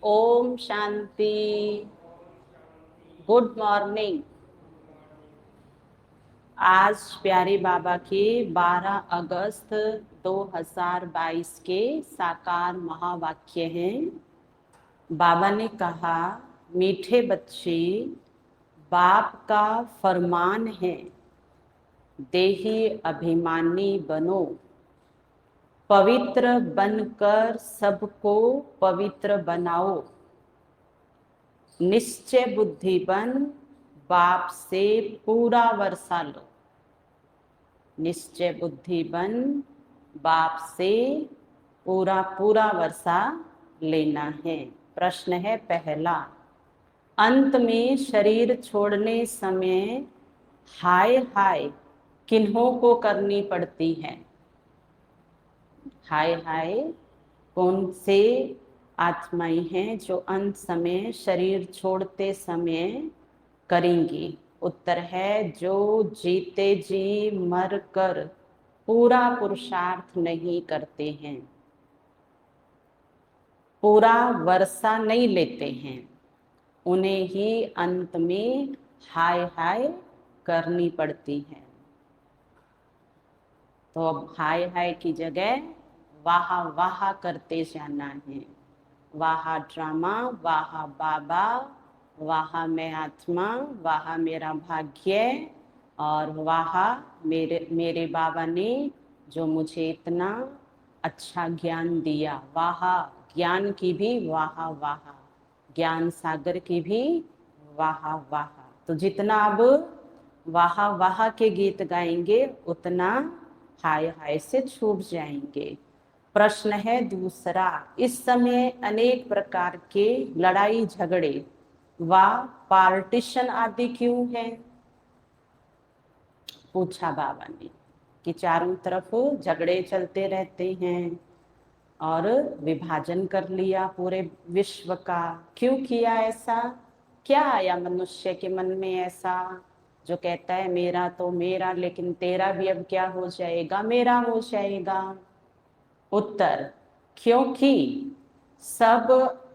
Om Shanti. Good morning. आज प्यारे बाबा के 12 अगस्त 2022 के साकार महावाक्य हैं। बाबा ने कहा, मीठे बच्चे, बाप का फरमान है, देही अभिमानी बनो, पवित्र बनकर सबको पवित्र बनाओ, निश्चय बुद्धि बन बाप से पूरा वर्षा लो। निश्चय बुद्धि बन बाप से पूरा वर्षा लेना है। प्रश्न है पहला, अंत में शरीर छोड़ने समय हाय हाय किन्हों को करनी पड़ती है? हाय हाय कौन से आत्माएं हैं जो अंत समय शरीर छोड़ते समय करेंगी? उत्तर है, जो जीते जी मर कर पूरा पुरुषार्थ नहीं करते हैं, पूरा वर्षा नहीं लेते हैं, उन्हें ही अंत में हाय हाय करनी पड़ती है। तो अब हाय हाय की जगह वाह वाह करते जाना है। वाह ड्रामा, वाह बाबा, वाह मैं आत्मा, वाह मेरा भाग्य, और वाह मेरे बाबा ने जो मुझे इतना अच्छा ज्ञान दिया। वाह ज्ञान की भी वाह वाह, ज्ञान सागर की भी वाह वाह। तो जितना अब वाह वाह के गीत गाएंगे उतना हाय हाय से छूट जाएंगे। प्रश्न है दूसरा, इस समय अनेक प्रकार के लड़ाई झगड़े व पार्टीशन आदि क्यों है? पूछा बाबा ने कि चारों तरफ झगड़े चलते रहते हैं और विभाजन कर लिया पूरे विश्व का। क्यों किया ऐसा? क्या आया मनुष्य के मन में ऐसा जो कहता है मेरा तो मेरा, लेकिन तेरा भी अब क्या हो जाएगा? मेरा हो जाएगा। उत्तर, क्योंकि सब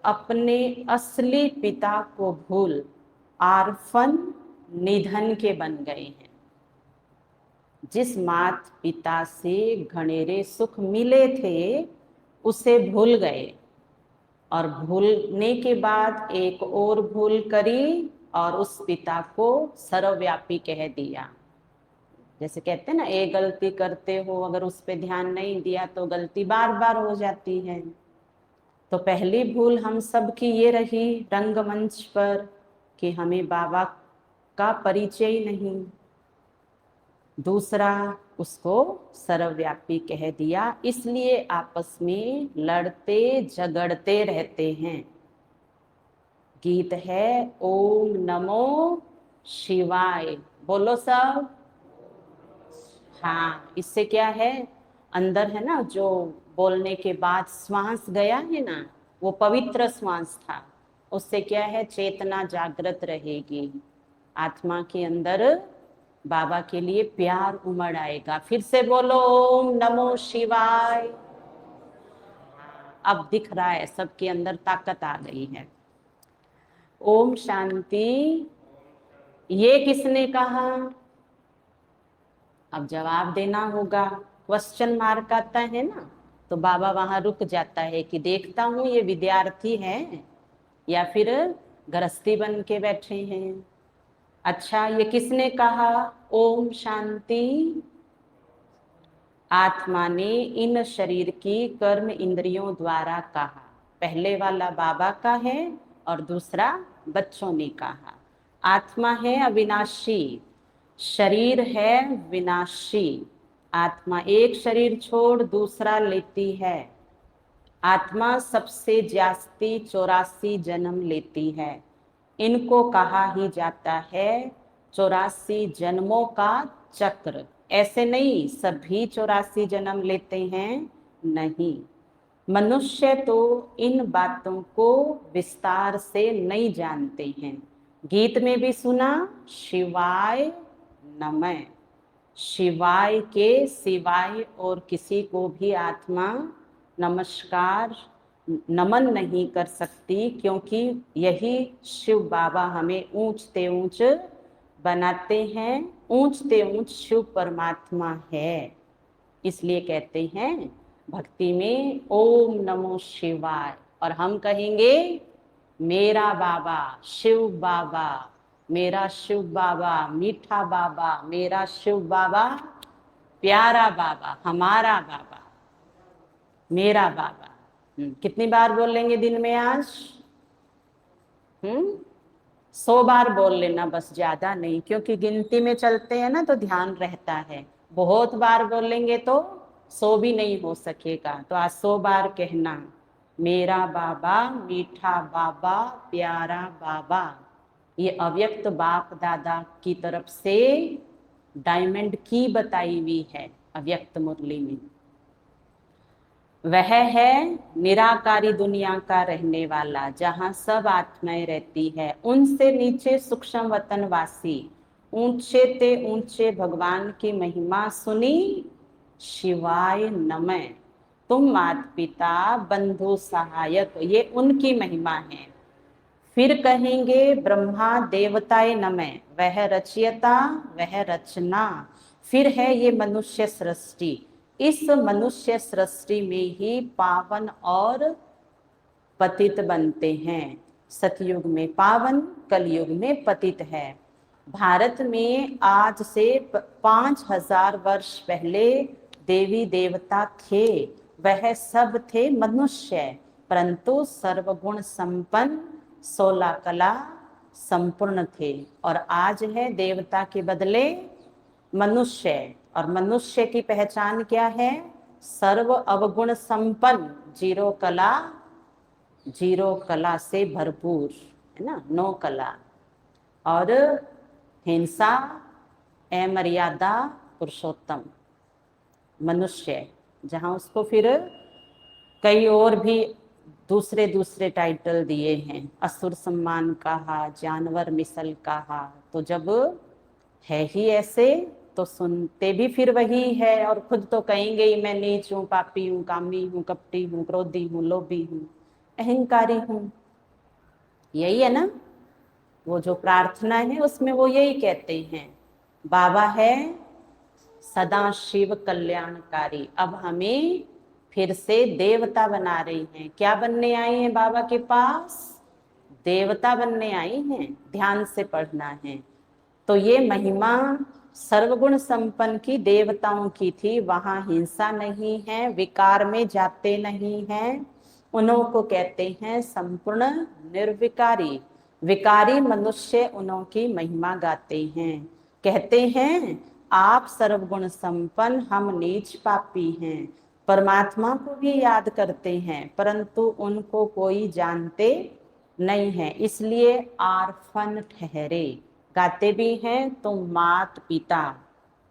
अपने असली पिता को भूल आर्फन निधन के बन गए हैं। जिस मात पिता से घनेरे सुख मिले थे उसे भूल गए, और भूलने के बाद एक और भूल करी और उस पिता को सर्वव्यापी कह दिया। जैसे कहते हैं ना, एक गलती करते हो, अगर उस पर ध्यान नहीं दिया तो गलती बार बार हो जाती है। तो पहली भूल हम सब की ये रही रंगमंच पर कि हमें बाबा का परिचय ही नहीं। दूसरा, उसको सर्वव्यापी कह दिया, इसलिए आपस में लड़ते झगड़ते रहते हैं। गीत है ओम नमो शिवाय, बोलो सब। हाँ, इससे क्या है, अंदर है ना जो बोलने के बाद श्वास गया है ना, वो पवित्र श्वास था। उससे क्या है, चेतना जागृत रहेगी, आत्मा के अंदर बाबा के लिए प्यार उमड़ आएगा। फिर से बोलो ओम नमो शिवाय। अब दिख रहा है सबके अंदर ताकत आ गई है। ओम शांति। ये किसने कहा? अब जवाब देना होगा। क्वेश्चन मार्क आता है ना, तो बाबा वहां रुक जाता है कि देखता हूं ये विद्यार्थी है या फिर गृहस्थी बन के बैठे हैं। अच्छा, ये किसने कहा ओम शांति? आत्मा ने इन शरीर की कर्म इंद्रियों द्वारा कहा। पहले वाला बाबा का है और दूसरा बच्चों ने कहा। आत्मा है अविनाशी, शरीर है विनाशी। आत्मा एक शरीर छोड़ दूसरा लेती है। आत्मा सबसे जास्ती 84 जन्म लेती है। इनको कहा ही जाता है 84 जन्मों का चक्र। ऐसे नहीं सभी 84 जन्म लेते हैं, नहीं। मनुष्य तो इन बातों को विस्तार से नहीं जानते हैं। गीत में भी सुना, शिवाय नमः। शिवाय के सिवाय और किसी को भी आत्मा नमस्कार नमन नहीं कर सकती, क्योंकि यही शिव बाबा हमें ऊंचते ऊंच बनाते हैं। ऊंचते ऊंच शिव परमात्मा है, इसलिए कहते हैं भक्ति में ओम नमो शिवाय। और हम कहेंगे मेरा बाबा शिव बाबा, मेरा शिव बाबा मीठा बाबा, मेरा शिव बाबा प्यारा बाबा, हमारा बाबा, मेरा बाबा। कितनी बार बोल लेंगे दिन में आज? 100 बार बोल लेना बस, ज्यादा नहीं, क्योंकि गिनती में चलते हैं ना तो ध्यान रहता है। बहुत बार बोल लेंगे तो 100 भी नहीं हो सकेगा। तो आज 100 बार कहना मेरा बाबा मीठा बाबा प्यारा बाबा। ये अव्यक्त बाप दादा की तरफ से डायमंड की बताई हुई है अव्यक्त मुरली में। वह है निराकारी दुनिया का रहने वाला, जहां सब आत्माएं रहती है। उनसे नीचे सूक्ष्म वतनवासी, ऊंचे ते ऊंचे भगवान की महिमा सुनी, शिवाय नमः। तुम माता पिता बंधु सहायक, ये उनकी महिमा है। फिर कहेंगे ब्रह्मा देवताए नमः, वह रचयिता वह रचना। फिर है ये मनुष्य सृष्टि, इस मनुष्य सृष्टि में ही पावन और पतित बनते हैं। सतयुग में पावन, कलयुग में पतित है। भारत में आज से 5000 वर्ष पहले देवी देवता थे, वह सब थे मनुष्य, परंतु सर्वगुण संपन्न 16 कला संपूर्ण थे। और आज है देवता के बदले मनुष्य, और मनुष्य की पहचान क्या है? सर्व अवगुण संपन्न, जीरो कला से भरपूर, है ना, 9 कला। और हिंसा अमर्यादा पुरुषोत्तम मनुष्य, जहां उसको फिर कई और भी दूसरे दूसरे टाइटल दिए हैं, असुर सम्मान कहा, जानवर मिसल कहा। तो जब है ही ऐसे तो सुनते भी फिर वही है, और खुद तो कहेंगे ही मैं नीच हूँ, पापी हूँ, कामी हूँ, कपटी हूँ, क्रोधी हूँ, लोभी हूँ, अहंकारी हूँ। यही है ना, वो जो प्रार्थना है उसमें वो यही कहते हैं। बाबा है सदा शिव कल्याणकारी। अब हमें फिर से देवता बना रही हैं। क्या बनने आई हैं बाबा के पास? देवता बनने आई हैं। ध्यान से पढ़ना है। तो ये महिमा सर्वगुण संपन्न की देवताओं की थी। वहां हिंसा नहीं है, विकार में जाते नहीं हैं। उन्हों को कहते हैं संपूर्ण निर्विकारी। विकारी मनुष्य उन्हों की महिमा गाते हैं, कहते हैं आप सर्वगुण संपन्न, हम नीच पापी हैं। परमात्मा को भी याद करते हैं, परंतु उनको कोई जानते नहीं है, इसलिए आर्फन ठहरे। गाते भी हैं तुम मात पिता,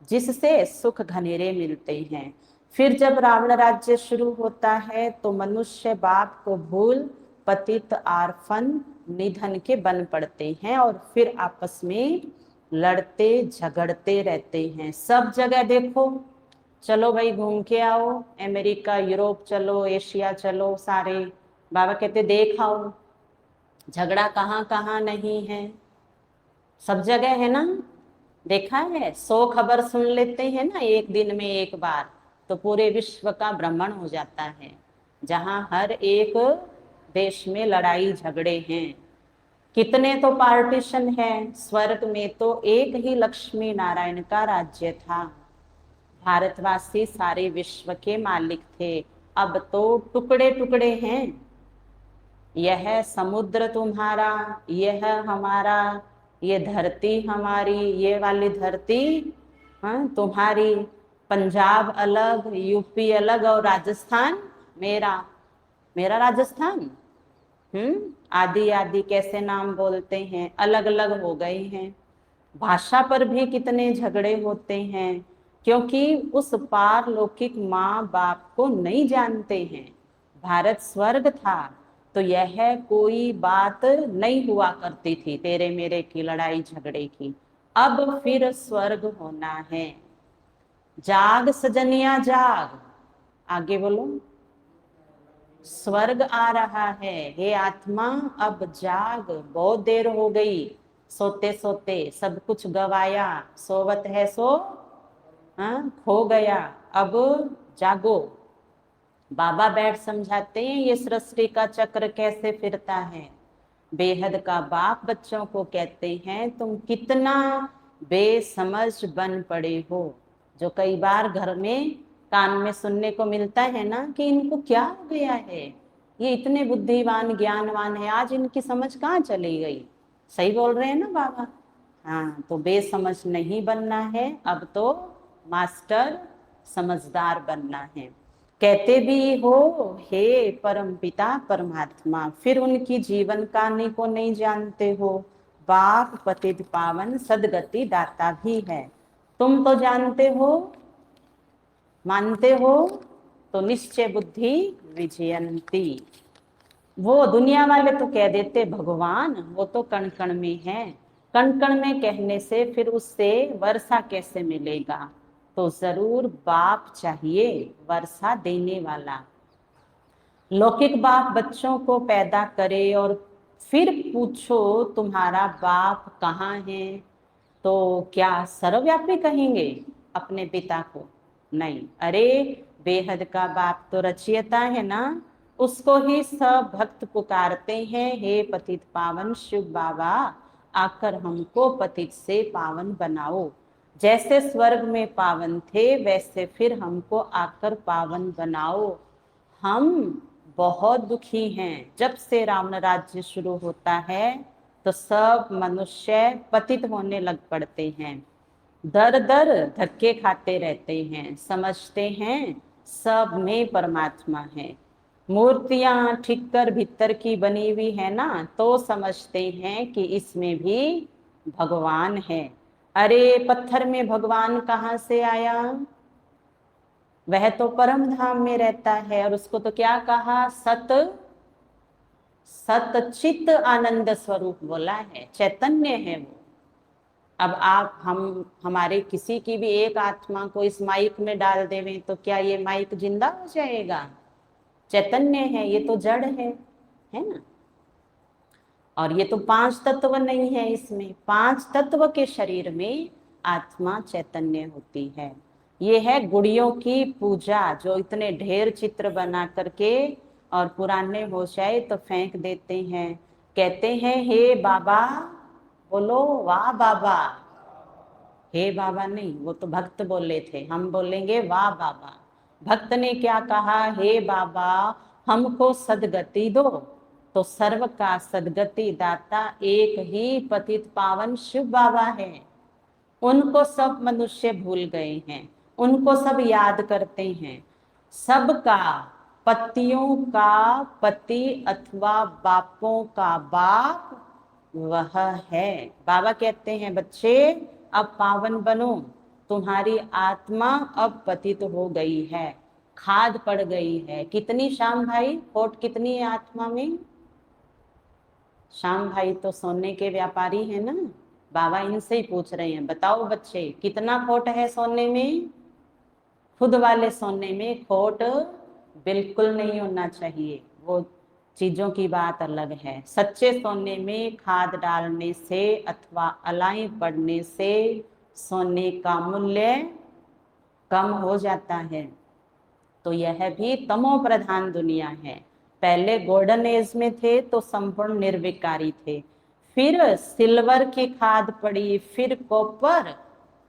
जिससे सुख घनेरे मिलते हैं। फिर जब रावण राज्य शुरू होता है तो मनुष्य बाप को भूल पतित आर्फन निधन के बन पड़ते हैं, और फिर आपस में लड़ते झगड़ते रहते हैं। सब जगह देखो, चलो भाई घूम के आओ, अमेरिका यूरोप चलो, एशिया चलो, सारे बाबा कहते देख आओ, झगड़ा कहाँ कहाँ नहीं है, सब जगह है ना। देखा है, 100 खबर सुन लेते हैं ना एक दिन में एक बार, तो पूरे विश्व का भ्रमण हो जाता है। जहां हर एक देश में लड़ाई झगड़े हैं। कितने तो पार्टीशन है। स्वर्ग में तो एक ही लक्ष्मी नारायण का राज्य था, भारतवासी सारे विश्व के मालिक थे। अब तो टुकड़े टुकड़े हैं। यह समुद्र तुम्हारा, यह हमारा, ये धरती हमारी, ये वाली धरती तुम्हारी। पंजाब अलग, यूपी अलग, और राजस्थान मेरा, मेरा राजस्थान। आदि आदि कैसे नाम बोलते हैं, अलग अलग हो गए हैं। भाषा पर भी कितने झगड़े होते हैं, क्योंकि उस पारलौकिक माँ बाप को नहीं जानते हैं। भारत स्वर्ग था तो यह कोई बात नहीं हुआ करती थी तेरे मेरे की लड़ाई झगड़े की। अब फिर स्वर्ग होना है। जाग सजनिया जाग, आगे बोलो। स्वर्ग आ रहा है, हे आत्मा अब जाग, बहुत देर हो गई, सोते सोते सब कुछ गवाया, सोवत है सो हाँ खो गया, अब जागो। बाबा बैठ समझाते हैं ये सृष्टि का चक्र कैसे फिरता है। बेहद का बाप बच्चों को कहते हैं तुम कितना बेसमझ बन पड़े हो। जो कई बार घर में कान में सुनने को मिलता है ना कि इनको क्या हो गया है, ये इतने बुद्धिमान ज्ञानवान है, आज इनकी समझ कहाँ चली गई। सही बोल रहे हैं ना बाबा। हाँ, तो बेसमझ नहीं बनना है, अब तो मास्टर समझदार बनना है। कहते भी हो हे परम पिता परमात्मा, फिर उनकी जीवन कहानी को नहीं जानते हो। बाप पतित पावन सदगति दाता भी है, तुम तो जानते हो, मानते हो, तो निश्चय बुद्धि विजयंती। वो दुनिया वाले तो कह देते भगवान, वो तो कण कण में है, कण कण में कहने से फिर उससे वर्षा कैसे मिलेगा। तो जरूर बाप चाहिए, वर्षा देने वाला। लौकिक बाप बच्चों को पैदा करे और फिर पूछो तुम्हारा बाप कहाँ है, तो क्या सर्वव्यापी कहेंगे अपने पिता को? नहीं, अरे बेहद का बाप तो रचयिता है ना, उसको ही सब भक्त पुकारते हैं, हे पतित पावन शिव बाबा, आकर हमको पतित से पावन बनाओ। जैसे स्वर्ग में पावन थे वैसे फिर हमको आकर पावन बनाओ। हम बहुत दुखी हैं, जब से रावण राज्य शुरू होता है तो सब मनुष्य पतित होने लग पड़ते हैं, दर दर धक्के खाते रहते हैं, समझते हैं सब में परमात्मा है। मूर्तियां ठीक कर भीतर की बनी हुई है ना, तो समझते हैं कि इसमें भी भगवान है। अरे पत्थर में भगवान कहाँ से आया? वह तो परम धाम में रहता है, और उसको तो क्या कहा? सत सतचित आनंद स्वरूप बोला है, चैतन्य है वो। अब आप हमारे किसी की भी एक आत्मा को इस माइक में डाल देवें तो क्या ये माइक जिंदा हो जाएगा? चैतन्य है, ये तो जड़ है ना। और ये तो पांच तत्व नहीं है, इसमें पांच तत्व के शरीर में आत्मा चैतन्य होती है। ये है गुड़ियों की पूजा, जो इतने ढेर चित्र बना करके और पुराने हो जाए तो फेंक देते हैं। कहते हैं हे बाबा, बोलो वाह बाबा। हे बाबा नहीं, वो तो भक्त बोले थे, हम बोलेंगे वाह बाबा। भक्त ने क्या कहा? हे बाबा हमको सदगति दो। तो सर्व का सदगति दाता एक ही पतित पावन शिव बाबा है। उनको सब मनुष्य भूल गए हैं, उनको सब याद करते हैं। सबका पतियों का पति अथवा बापों का बाप वह है। बाबा कहते हैं बच्चे अब पावन बनो, तुम्हारी आत्मा अब पतित हो गई है, खाद पड़ गई है। कितनी श्याम भाई खोट कितनी है आत्मा में? श्याम भाई तो सोने के व्यापारी है ना, बाबा इनसे ही पूछ रहे हैं, बताओ बच्चे कितना खोट है सोने में? खुद वाले सोने में खोट बिल्कुल नहीं होना चाहिए, वो चीजों की बात अलग है। सच्चे सोने में खाद डालने से अथवा अलाई पड़ने से सोने का मूल्य कम हो जाता है। तो यह भी तमो प्रधान दुनिया है। पहले गोल्डन एज में थे तो संपूर्ण निर्विकारी थे, फिर सिल्वर की खाद पड़ी, फिर कॉपर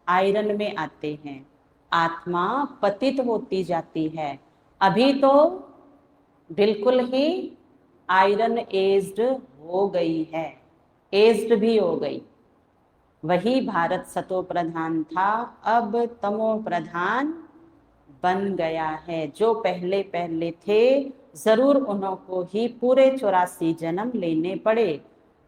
आयरन में आते हैं, आत्मा पतित होती जाती है। अभी तो बिल्कुल ही आयरन एज्ड हो गई है, एज्ड भी हो गई। वही भारत सतो प्रधान था, अब तमो प्रधान बन गया है। जो पहले पहले थे जरूर उनको ही पूरे 84 जन्म लेने पड़े।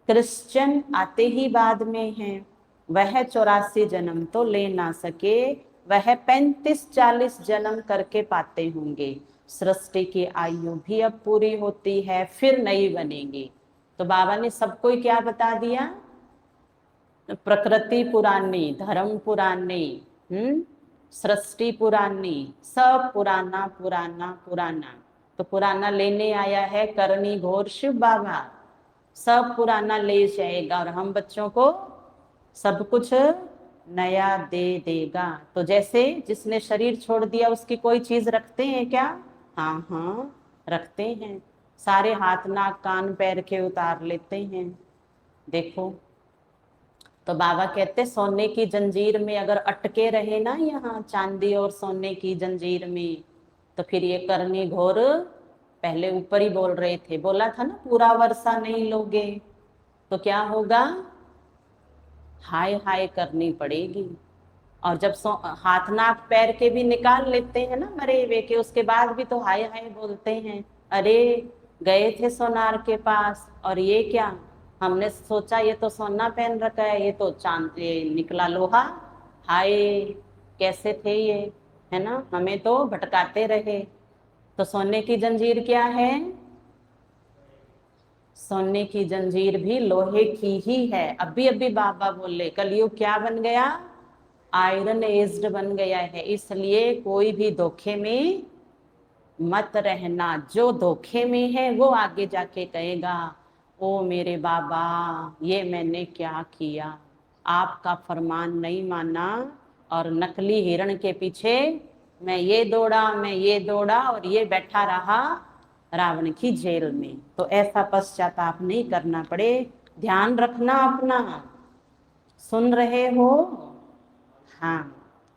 क्रिश्चियन आते ही बाद में हैं, वह 84 जन्म तो ले ना सके, वह 35-40 जन्म करके पाते होंगे। सृष्टि की आयु भी अब पूरी होती है, फिर नई बनेगी। तो बाबा ने सबको ही क्या बता दिया? प्रकृति पुरानी, धर्म पुराने, सृष्टि पुरानी, सब पुराना पुराना पुराना। तो पुराना लेने आया है करनी घोर शिव बाबा, सब पुराना ले जाएगा और हम बच्चों को सब कुछ नया दे देगा। तो जैसे जिसने शरीर छोड़ दिया उसकी कोई चीज रखते हैं क्या? हाँ हाँ रखते हैं, सारे हाथ नाक कान पैर के उतार लेते हैं। देखो, तो बाबा कहते सोने की जंजीर में अगर अटके रहे ना, यहाँ चांदी और सोने की जंजीर में, तो फिर ये करनी घोर, पहले ऊपर ही बोल रहे थे, बोला था ना पूरा वर्षा नहीं लोगे तो क्या होगा? हाय हाय करनी पड़ेगी। और जब हाथ नाक पैर के भी निकाल लेते हैं ना मरे हुए के, उसके बाद भी तो हाय हाय बोलते हैं। अरे गए थे सोनार के पास और ये क्या, हमने सोचा ये तो सोना पहन रखा है, ये तो चांद, ये निकला लोहा। हाय कैसे थे ये, है ना, हमें तो भटकाते रहे। तो सोने की जंजीर क्या है? सोने की जंजीर भी लोहे की ही है। अभी अभी बाबा बोले कलयुग क्या बन गया? आयरन एज्ड बन गया है। इसलिए कोई भी धोखे में मत रहना, जो धोखे में है वो आगे जाके कहेगा ओ मेरे बाबा ये मैंने क्या किया, आपका फरमान नहीं माना और नकली हिरण के पीछे मैं ये दौड़ा और ये बैठा रहा रावण की जेल में। तो ऐसा पश्चाताप नहीं करना पड़े। ध्यान रखना अपना, सुन रहे हो? हाँ,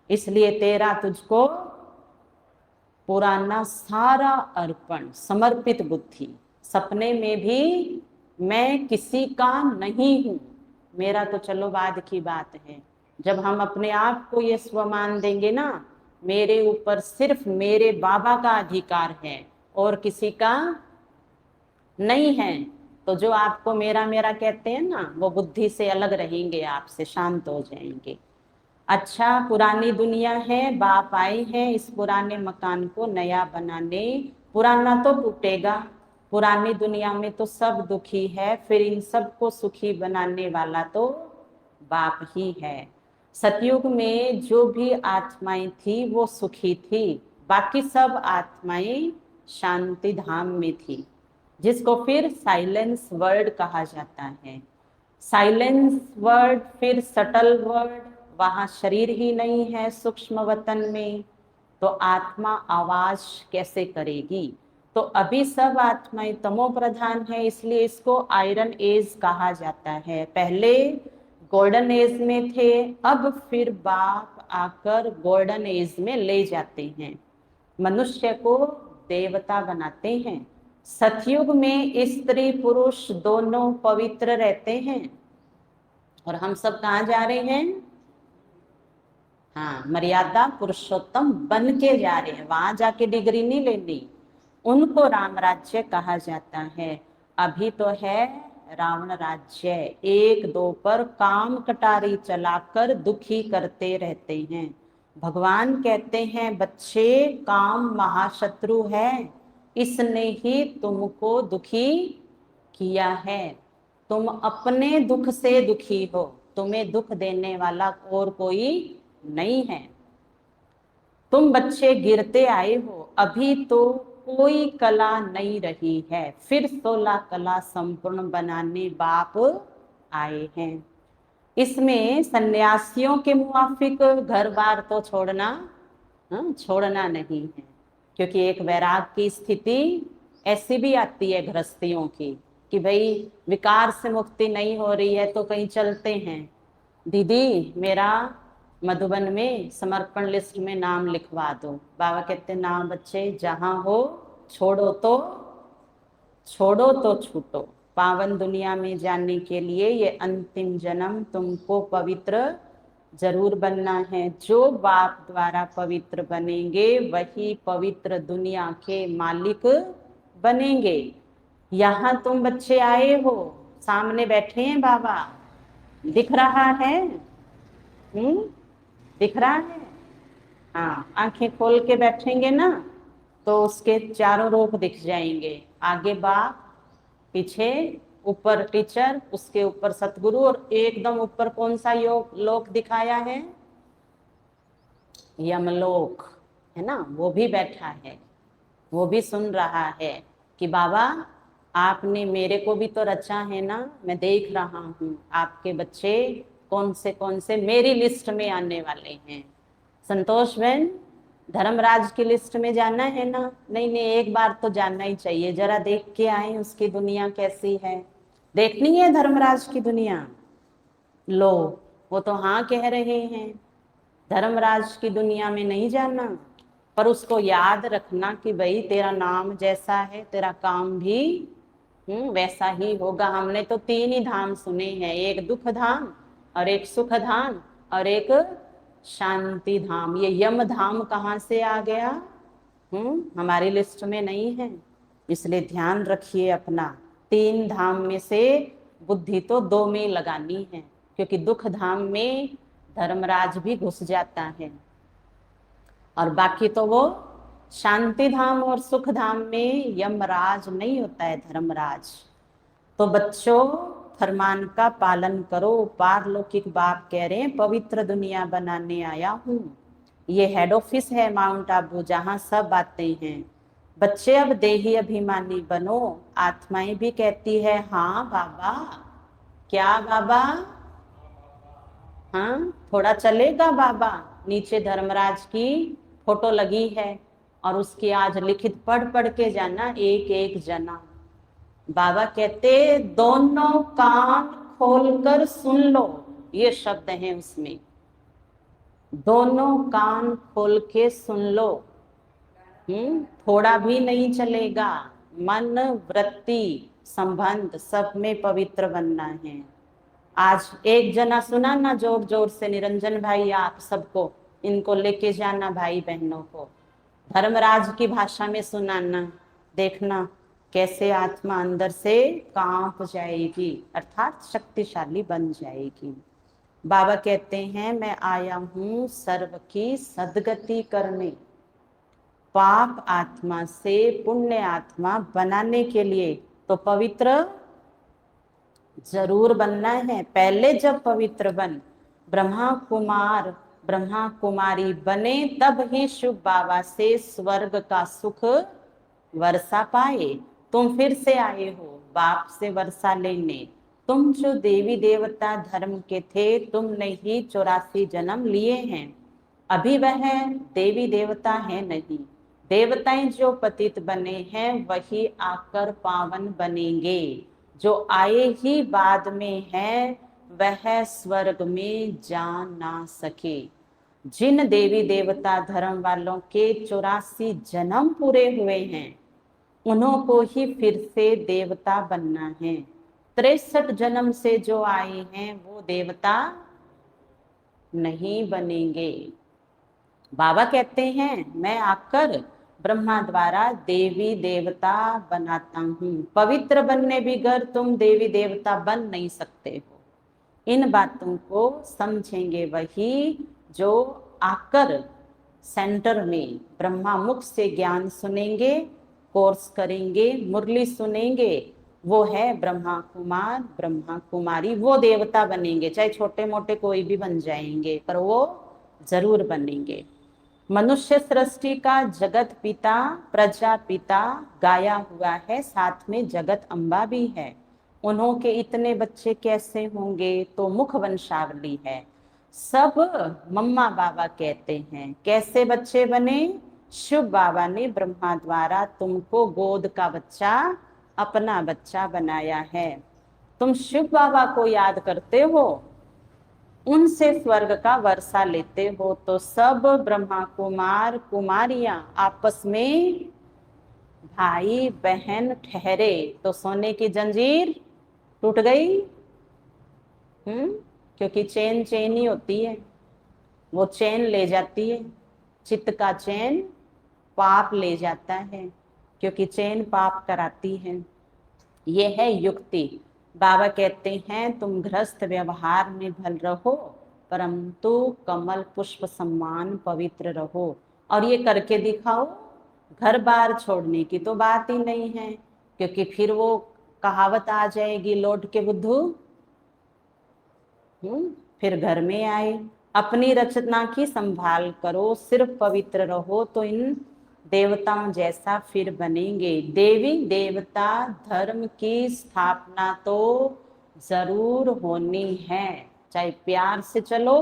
इसलिए तेरा तुझको पुराना सारा अर्पण, समर्पित बुद्धि, सपने में भी मैं किसी का नहीं हूं, मेरा तो चलो बाद की बात है। जब हम अपने आप को ये स्व मान देंगे ना, मेरे ऊपर सिर्फ मेरे बाबा का अधिकार है और किसी का नहीं है, तो जो आपको मेरा मेरा कहते हैं ना, वो बुद्धि से अलग रहेंगे, आपसे शांत हो जाएंगे। अच्छा, पुरानी दुनिया है, बाप आए हैं इस पुराने मकान को नया बनाने। पुराना तो टूटेगा, पुरानी दुनिया में तो सब दुखी है, फिर इन सबको सुखी बनाने वाला तो बाप ही है। सतयुग में जो भी आत्माएं थी वो सुखी थी, बाकी सब आत्माएं शांति धाम में थी, जिसको फिर साइलेंस वर्ड कहा जाता है। साइलेंस वर्ड, फिर सटल वर्ड, वहां शरीर ही नहीं है सूक्ष्म वतन में, तो आत्मा आवाज कैसे करेगी? तो अभी सब आत्माएं तमो प्रधान है, इसलिए इसको आयरन एज कहा जाता है। पहले गोल्डन एज में थे, अब फिर बाप आकर गोल्डन एज में ले जाते हैं, मनुष्य को देवता बनाते हैं। सतयुग में स्त्री पुरुष दोनों पवित्र रहते हैं और हम सब कहाँ जा रहे हैं? हाँ, मर्यादा पुरुषोत्तम बन के जा रहे हैं, वहां जाके डिग्री नहीं लेनी। उनको राम राज्य कहा जाता है। अभी तो है रावण राज्य, एक दो पर काम कटारी चलाकर दुखी करते रहते हैं। भगवान कहते हैं बच्चे, काम महाशत्रु है, इसने ही तुमको दुखी किया है। तुम अपने दुख से दुखी हो, तुम्हें दुख देने वाला और कोई नहीं है। तुम बच्चे गिरते आए हो, अभी तो कोई कला नहीं रही है, फिर 16 कला संपूर्ण बनाने बाप आए हैं। इसमें सन्यासियों के मुआफिक घर बार तो छोड़ना, छोड़ना नहीं है, क्योंकि एक वैराग की स्थिति ऐसी भी आती है गृहस्थियों की कि भाई विकार से मुक्ति नहीं हो रही है तो कहीं चलते हैं, दीदी मेरा मधुबन में समर्पण लिस्ट में नाम लिखवा दो। बाबा कहते ना बच्चे, जहां हो छोड़ो तो छूटो। पावन दुनिया में जाने के लिए ये अंतिम जन्म तुमको पवित्र जरूर बनना है। जो बाप द्वारा पवित्र बनेंगे वही पवित्र दुनिया के मालिक बनेंगे। यहाँ तुम बच्चे आए हो, सामने बैठे हैं बाबा, दिख रहा है? दिख रहा है? हाँ, आंखें खोल के बैठेंगे ना तो उसके चारों रूप दिख जाएंगे। आगे बाप, पीछे ऊपर टीचर, उसके ऊपर सतगुरु, और एकदम ऊपर कौन सा योग लोक दिखाया है? यमलोक, है ना, वो भी बैठा है। वो भी सुन रहा है कि बाबा आपने मेरे को भी तो रचा है ना, मैं देख रहा हूँ आपके बच्चे कौन से मेरी लिस्ट में आने वाले हैं। संतोष बहन, धर्मराज की लिस्ट में जाना है ना? नहीं नहीं, एक बार तो जाना ही चाहिए, जरा देख के आए उसकी दुनिया कैसी है। देखनी है धर्मराज की दुनिया? लो, वो तो हाँ कह रहे हैं, धर्मराज की दुनिया में नहीं जाना, पर उसको याद रखना कि भाई तेरा नाम जैसा है तेरा काम भी वैसा ही होगा। हमने तो 3 ही धाम सुने हैं, एक दुख धाम और एक सुख धाम और एक शांति धाम। ये यम धाम कहाँ से आ गया? हमारी लिस्ट में नहीं है, इसलिए ध्यान रखिए अपना। 3 धाम में से बुद्धि तो 2 में लगानी है, क्योंकि दुख धाम में धर्मराज भी घुस जाता है, और बाकी तो वो शांति धाम और सुख धाम में यमराज नहीं होता है, धर्मराज। तो बच्चों, फरमान का पालन करो। पारलौकिक बाप कह रहे हैं पवित्र दुनिया बनाने आया हूँ। ये हेड ऑफिस है माउंट आबू, जहाँ सब आते हैं। बच्चे अब देही अभिमानी बनो। आत्माएं भी कहती है हाँ बाबा। क्या बाबा? हाँ, थोड़ा चलेगा बाबा? नीचे धर्मराज की फोटो लगी है, और उसकी आज लिखित पढ़ पढ़ के जाना एक एक जना। बाबा कहते दोनों कान खोलकर सुन लो, ये शब्द हैं उसमें। दोनों कान खोल के सुन लो। थोड़ा भी नहीं चलेगा। मन, वृत्ति, संबंध सब में पवित्र बनना है। आज एक जना सुना ना जोर जोर से, निरंजन भाई, आप सबको इनको लेके जाना, भाई बहनों को धर्मराज की भाषा में सुनाना। देखना कैसे आत्मा अंदर से कांप जाएगी, अर्थात शक्तिशाली बन जाएगी। बाबा कहते हैं मैं आया हूं सर्व की सदगति करने, पाप आत्मा से पुण्य आत्मा बनाने के लिए। तो पवित्र जरूर बनना है। पहले जब पवित्र बन ब्रह्मा कुमार ब्रह्मा कुमारी बने, तब ही शुभ बाबा से स्वर्ग का सुख वर्षा पाए। तुम फिर से आए हो बाप से वर्षा लेने। तुम जो देवी देवता धर्म के थे, तुमने ही 84 जन्म लिए हैं। अभी वह देवी देवता है नहीं। देवताएं जो पतित बने हैं वही आकर पावन बनेंगे। जो आए ही बाद में है वह स्वर्ग में जा ना सके। जिन देवी देवता धर्म वालों के 84 जन्म पूरे हुए हैं, उन्हों को ही फिर से देवता बनना है। 63 जन्म से जो आए हैं वो देवता नहीं बनेंगे। बाबा कहते हैं मैं आकर ब्रह्मा द्वारा देवी देवता बनाता हूँ। पवित्र बनने बिगर तुम देवी देवता बन नहीं सकते हो। इन बातों को समझेंगे वही जो आकर सेंटर में ब्रह्मा मुख से ज्ञान सुनेंगे, कोर्स करेंगे, मुरली सुनेंगे। वो है ब्रह्मा कुमार ब्रह्मा कुमारी, वो देवता बनेंगे। चाहे छोटे मोटे कोई भी बन जाएंगे, पर वो जरूर बनेंगे। मनुष्य सृष्टि का जगत पिता प्रजापिता गाया हुआ है, साथ में जगत अम्बा भी है। उन्हों के इतने बच्चे कैसे होंगे? तो मुख वंशावली है। सब मम्मा बाबा कहते हैं। कैसे बच्चे बने? शिव बाबा ने ब्रह्मा द्वारा तुमको गोद का बच्चा अपना बच्चा बनाया है। तुम शिव बाबा को याद करते हो, उनसे स्वर्ग का वर्षा लेते हो, तो सब ब्रह्मा कुमार कुमारियां आपस में भाई बहन ठहरे तो सोने की जंजीर टूट गई। क्योंकि चेन चेन ही होती है, वो चेन ले जाती है। चित्त का चैन पाप ले जाता है, क्योंकि चैन पाप कराती है। ये है युक्ति। बाबा कहते हैं तुम गृहस्थ व्यवहार में भल रहो, परंतु कमल पुष्प सम्मान पवित्र रहो। और ये करके दिखाओ। घर बार छोड़ने की तो बात ही नहीं है, क्योंकि फिर वो कहावत आ जाएगी लौट के बुद्धू। फिर घर में आए। अपनी रचना की संभाल करो, सिर्फ पवित्र रहो तो इन देवताओं जैसा फिर बनेंगे। देवी देवता धर्म की स्थापना तो जरूर होनी है, चाहे प्यार से चलो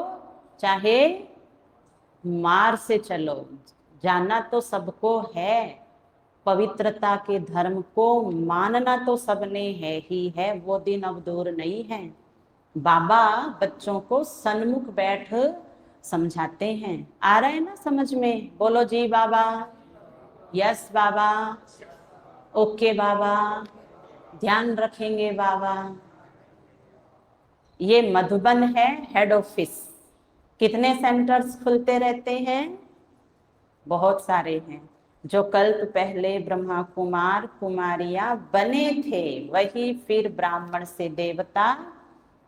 चाहे मार से चलो, जाना तो सबको है। पवित्रता के धर्म को मानना तो सबने है ही है, वो दिन अब दूर नहीं है। बाबा बच्चों को सन्मुख बैठ समझाते हैं। आ रहा है ना समझ में? बोलो जी बाबा। यस बाबा। ओके बाबा। ध्यान रखेंगे बाबा। ये मधुबन है हेड ऑफिस। कितने सेंटर्स खुलते रहते हैं? बहुत सारे हैं। जो कल्प पहले ब्रह्मा कुमार कुमारियां बने थे, वही फिर ब्राह्मण से देवता,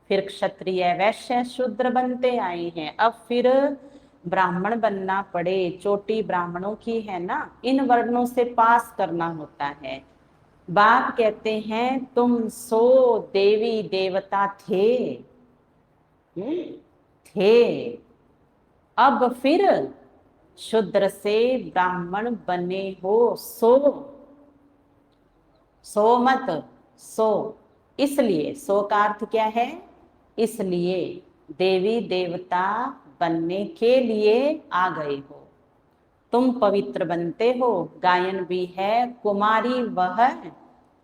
फिर क्षत्रिय वैश्य शूद्र बनते आए हैं। अब फिर ब्राह्मण बनना पड़े, चोटी ब्राह्मणों की है ना, इन वर्णों से पास करना होता है। बाप कहते हैं तुम सो देवी देवता थे, थे, अब फिर शूद्र से ब्राह्मण बने हो। सो मत, सो इसलिए, सो का अर्थ क्या है? इसलिए देवी देवता बनने के लिए आ गए हो। तुम पवित्र बनते हो। गायन भी है, कुमारी वह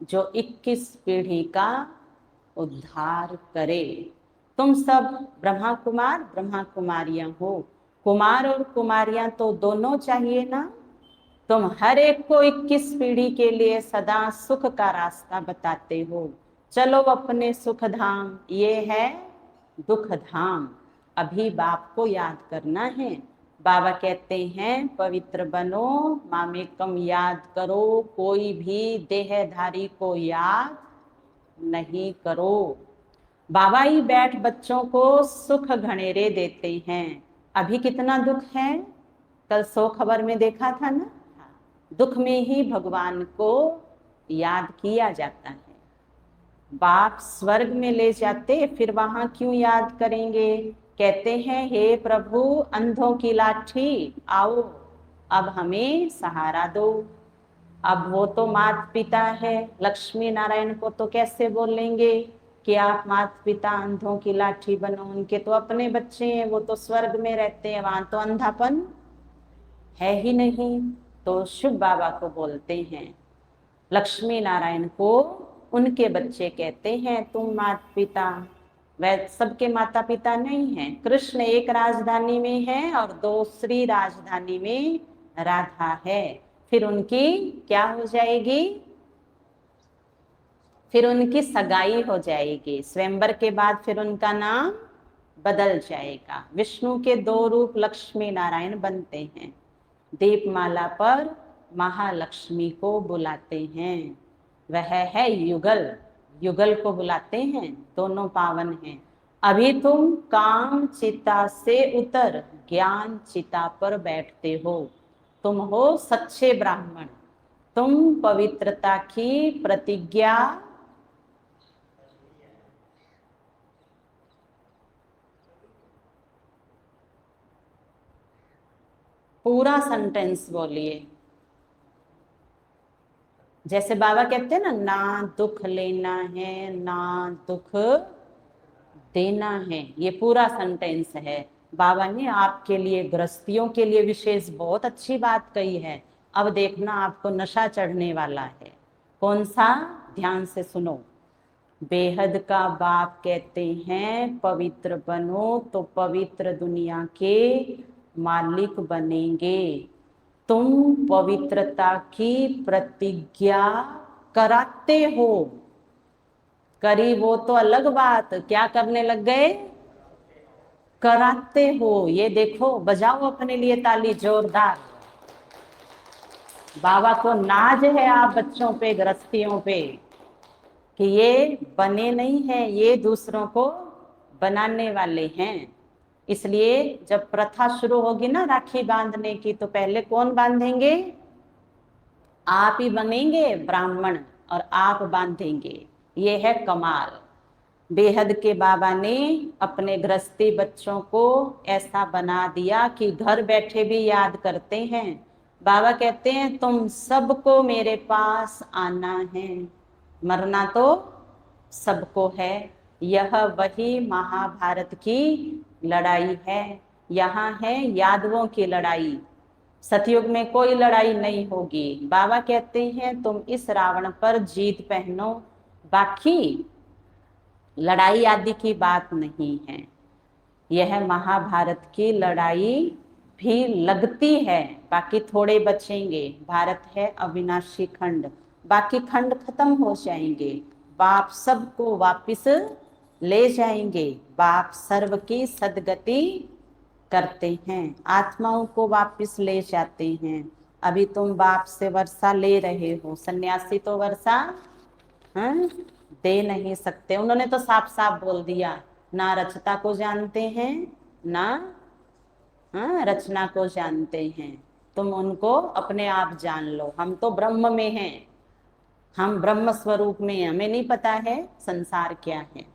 जो 21 पीढ़ी का उद्धार करे। तुम सब ब्रह्मा कुमार ब्रह्मा कुमारियां हो। कुमार और कुमारियां तो दोनों चाहिए ना। तुम हर एक को 21 पीढ़ी के लिए सदा सुख का रास्ता बताते हो। चलो अपने सुख धाम, ये है दुख धाम। अभी बाप को याद करना है। बाबा कहते हैं पवित्र बनो, मामेकम याद करो, कोई भी देहधारी को याद नहीं करो। बाबा ही बैठ बच्चों को सुख घनेरे देते हैं। अभी कितना दुख है, कल 100 खबर में देखा था ना। दुख में ही भगवान को याद किया जाता है। बाप स्वर्ग में ले जाते, फिर वहां क्यों याद करेंगे? कहते हैं हे प्रभु अंधों की लाठी आओ, अब हमें सहारा दो। अब वो तो माता पिता है, लक्ष्मी नारायण को तो कैसे बोलेंगे कि आप माता पिता अंधों की लाठी बनो? उनके तो अपने बच्चे हैं, वो तो स्वर्ग में रहते हैं, वहां तो अंधापन है ही नहीं। तो शिव बाबा को बोलते हैं, लक्ष्मी नारायण को उनके बच्चे कहते हैं। तुम माता पिता, वह सबके माता पिता नहीं हैं। कृष्ण एक राजधानी में है और दूसरी राजधानी में राधा है। फिर उनकी क्या हो जाएगी? फिर उनकी सगाई हो जाएगी। स्वयंवर के बाद फिर उनका नाम बदल जाएगा। विष्णु के 2 रूप लक्ष्मी नारायण बनते हैं। दीपमाला पर महालक्ष्मी को बुलाते हैं, वह है युगल। युगल को बुलाते हैं, दोनों पावन हैं। अभी तुम काम चिता से उतर ज्ञान चिता पर बैठते हो। तुम हो सच्चे ब्राह्मण। तुम पवित्रता की प्रतिज्ञा पूरा सेंटेंस बोलिए। जैसे बाबा कहते हैं ना दुख लेना है ना दुख देना है, ये पूरा सेंटेंस है। बाबा ने आपके लिए, गृहस्थियों के लिए विशेष बहुत अच्छी बात कही है। अब देखना आपको नशा चढ़ने वाला है। कौन सा? ध्यान से सुनो। बेहद का बाप कहते हैं पवित्र बनो तो पवित्र दुनिया के मालिक बनेंगे। तुम पवित्रता की प्रतिज्ञा कराते हो। करी वो तो अलग बात, क्या करने लग गए? कराते हो। ये देखो, बजाओ अपने लिए ताली जोरदार। बाबा को नाज है आप बच्चों पे, गृहस्थियों पे, कि ये बने नहीं है, ये दूसरों को बनाने वाले हैं। इसलिए जब प्रथा शुरू होगी ना राखी बांधने की, तो पहले कौन बांधेंगे? आप ही बनेंगे ब्राह्मण और आप बांधेंगे। ये है कमाल। बेहद के बाबा ने अपने गृहस्थी बच्चों को ऐसा बना दिया कि घर बैठे भी याद करते हैं। बाबा कहते हैं तुम सबको मेरे पास आना है, मरना तो सबको है। यह वही महाभारत की लड़ाई है। यहाँ है यादवों की लड़ाई। सतयुग में कोई लड़ाई नहीं होगी। बाबा कहते हैं तुम इस रावण पर जीत पहनो, बाकी लड़ाई आदि की बात नहीं है। यह महाभारत की लड़ाई भी लगती है, बाकी थोड़े बचेंगे। भारत है अविनाशी खंड, बाकी खंड खत्म हो जाएंगे। बाप सबको वापिस ले जाएंगे। बाप सर्व की सदगति करते हैं, आत्माओं को वापिस ले जाते हैं। अभी तुम बाप से वर्षा ले रहे हो, सन्यासी तो वर्षा हाँ दे नहीं सकते। उन्होंने तो साफ साफ बोल दिया, ना रचता को जानते हैं ना हाँ रचना को जानते हैं। तुम उनको अपने आप जान लो, हम तो ब्रह्म में हैं, हम ब्रह्म स्वरूप में हैं, हमें नहीं पता है संसार क्या है।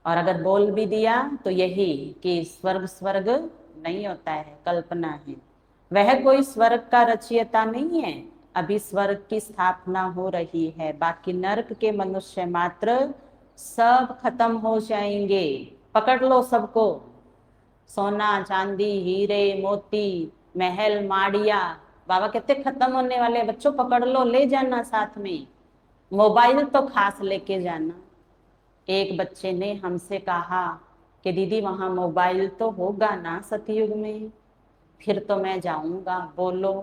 और अगर बोल भी दिया तो यही कि स्वर्ग स्वर्ग नहीं होता है, कल्पना है। वह कोई स्वर्ग का रचयिता नहीं है। अभी स्वर्ग की स्थापना हो रही है, बाकी नरक के मनुष्य मात्र सब खत्म हो जाएंगे। पकड़ लो सबको, सोना चांदी हीरे मोती महल माड़िया। बाबा कहते खत्म होने वाले बच्चों पकड़ लो, ले जाना साथ में। मोबाइल तो खास लेके जाना। एक बच्चे ने हमसे कहा कि दीदी वहां मोबाइल तो होगा ना सतयुग में, फिर तो मैं जाऊंगा। बोलो,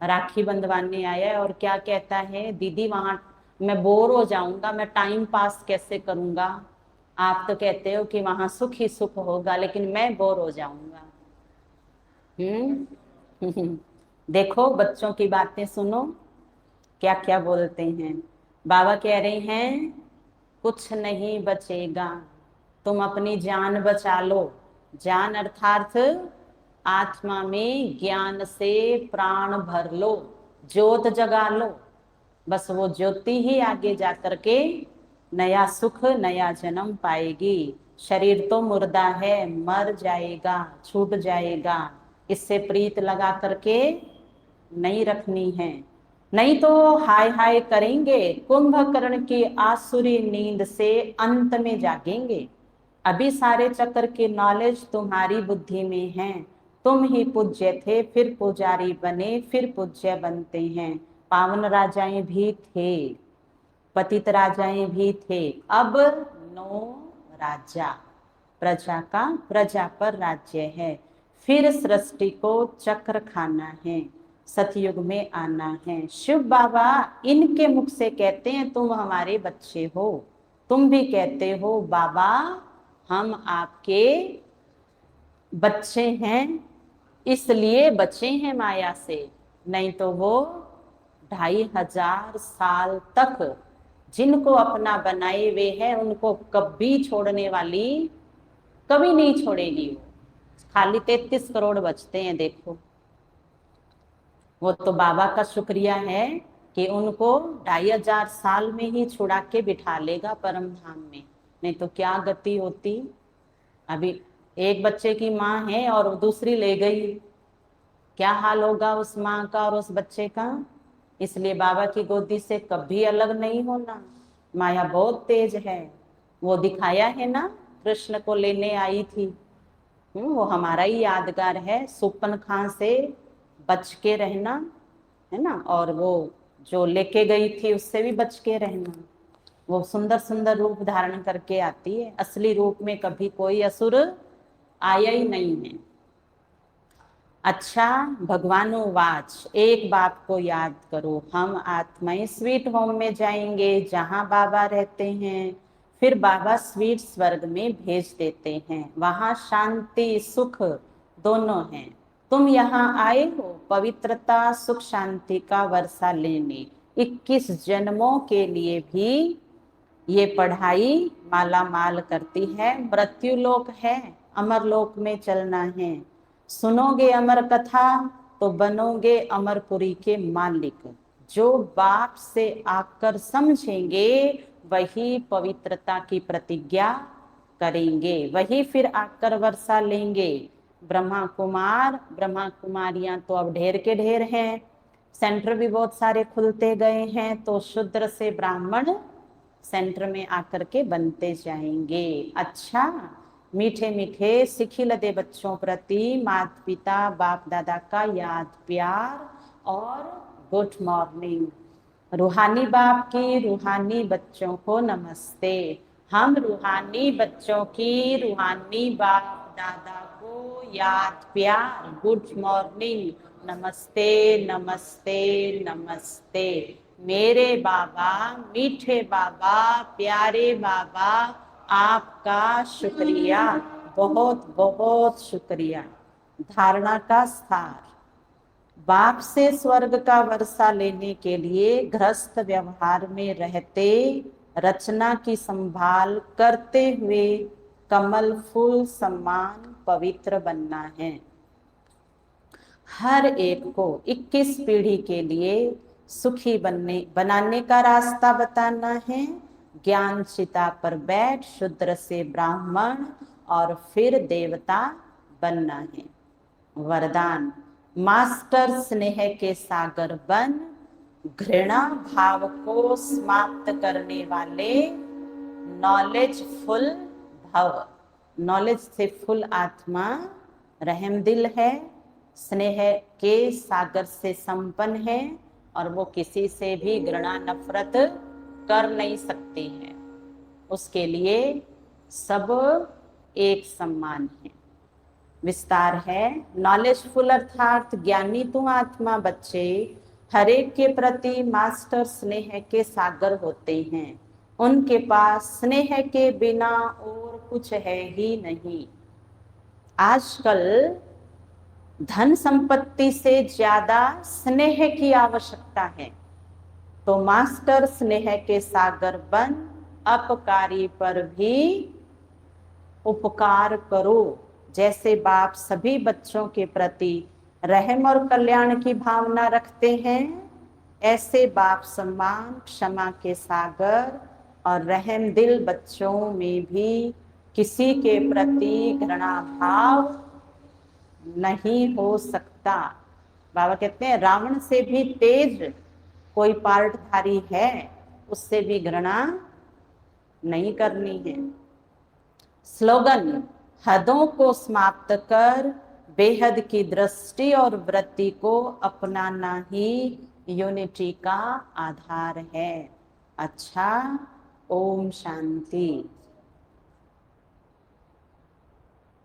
राखी बंधवाने आया है और क्या कहता है, दीदी वहां मैं बोर हो जाऊंगा, मैं टाइम पास कैसे करूंगा। आप तो कहते हो कि वहां सुख ही सुख होगा, लेकिन मैं बोर हो जाऊंगा। देखो बच्चों की बातें सुनो, क्या क्या बोलते हैं। बाबा कह रहे हैं कुछ नहीं बचेगा, तुम अपनी जान बचा लो। जान अर्थात आत्मा में ज्ञान से प्राण भर लो, ज्योत जगा लो। बस वो ज्योति ही आगे जा करके नया सुख नया जन्म पाएगी। शरीर तो मुर्दा है, मर जाएगा, छूट जाएगा। इससे प्रीत लगा करके नहीं रखनी है, नहीं तो हाय हाय करेंगे। कुंभकर्ण की आसुरी नींद से अंत में जागेंगे। अभी सारे चक्र की नॉलेज तुम्हारी बुद्धि में है। तुम ही पूज्य थे, फिर पुजारी बने, फिर पूज्य बनते हैं। पावन राजाएं भी थे, पतित राजाएं भी थे। अब नो राजा, प्रजा का प्रजा पर राज्य है। फिर सृष्टि को चक्र खाना है, सतयुग में आना है। शिव बाबा इनके मुख से कहते हैं तुम हमारे बच्चे हो। तुम भी कहते हो बाबा हम आपके बच्चे हैं, इसलिए बचे हैं माया से। नहीं तो वो 2500 तक जिनको अपना बनाए हुए हैं उनको कभी छोड़ने वाली कभी नहीं छोड़ेगी। वो खाली 33 करोड़ बचते हैं। देखो वो तो बाबा का शुक्रिया है कि उनको 2500 में ही छुड़ा के बिठा लेगा परम धाम में, नहीं तो क्या गति होती। अभी एक बच्चे की माँ है और दूसरी ले गई, क्या हाल होगा उस माँ का और उस बच्चे का। इसलिए बाबा की गोदी से कभी अलग नहीं होना। माया बहुत तेज है, वो दिखाया है ना, कृष्ण को लेने आई थी। वो हमारा ही यादगार है। सुपन खां से बच के रहना है ना, और वो जो लेके गई थी उससे भी बच के रहना। वो सुंदर सुंदर रूप धारण करके आती है, असली रूप में कभी कोई असुर आया ही नहीं है। अच्छा, भगवानोवाच, एक बात को याद करो, हम आत्माएं स्वीट होम में जाएंगे जहां बाबा रहते हैं। फिर बाबा स्वीट स्वर्ग में भेज देते हैं, वहां शांति सुख दोनों हैं। तुम यहाँ आए हो पवित्रता सुख शांति का वर्षा लेने। 21 जन्मों के लिए भी ये पढ़ाई माला माल करती है। मृत्यु लोक है, अमर लोक में चलना है। सुनोगे अमर कथा तो बनोगे अमरपुरी के मालिक। जो बाप से आकर समझेंगे वही पवित्रता की प्रतिज्ञा करेंगे, वही फिर आकर वर्षा लेंगे। ब्रह्मा कुमार, ब्रह्मा कुमारियां तो अब ढेर के ढेर हैं, सेंटर भी बहुत सारे खुलते गए हैं, तो शूद्र से ब्राह्मण सेंटर में आकर के बनते जाएंगे। अच्छा, मीठे मीठे सिखिल दे बच्चों प्रति माता पिता बाप दादा का याद प्यार और गुड मॉर्निंग। रूहानी बाप की रूहानी बच्चों को नमस्ते। हम रूहानी बच्चों की रूहानी बाप दादा को याद प्यार गुड मॉर्निंग, नमस्ते नमस्ते नमस्ते। मेरे बाबा, मीठे बाबा, प्यारे बाबा, आपका शुक्रिया, बहुत बहुत शुक्रिया। धारणा का सार, बाप से स्वर्ग का वर्षा लेने के लिए गृहस्थ व्यवहार में रहते रचना की संभाल करते हुए कमल फूल सम्मान पवित्र बनना है। हर एक को 21 पीढ़ी के लिए सुखी बनाने का रास्ता बताना है। ज्ञान चिता पर बैठ शूद्र से ब्राह्मण और फिर देवता बनना है। वरदान, मास्टर स्नेह के सागर बन, घृणा भाव को समाप्त करने वाले नॉलेजफुल भव। नॉलेज से फुल आत्मा रहम दिल है, स्नेह के सागर से संपन्न है और वो किसी से भी घृणा नफरत कर नहीं सकती है। उसके लिए सब एक सम्मान है। विस्तार है, नॉलेजफुल अर्थात ज्ञानी तू आत्मा बच्चे हरेक के प्रति मास्टर स्नेह के सागर होते हैं। उनके पास स्नेह के बिना और कुछ है ही नहीं। आजकल धन संपत्ति से ज्यादा स्नेह की आवश्यकता है, तो मास्टर स्नेह के सागर बन अपकारी पर भी उपकार करो। जैसे बाप सभी बच्चों के प्रति रहम और कल्याण की भावना रखते हैं, ऐसे बाप सम्मान क्षमा के सागर और रहम दिल बच्चों में भी किसी के प्रति घृणा भाव नहीं हो सकता। बाबा कहते हैं रावण से भी तेज कोई पार्टधारी है, उससे भी घृणा नहीं करनी है। स्लोगन, हदों को समाप्त कर बेहद की दृष्टि और वृत्ति को अपनाना ही यूनिटी का आधार है। अच्छा, ओम शांति।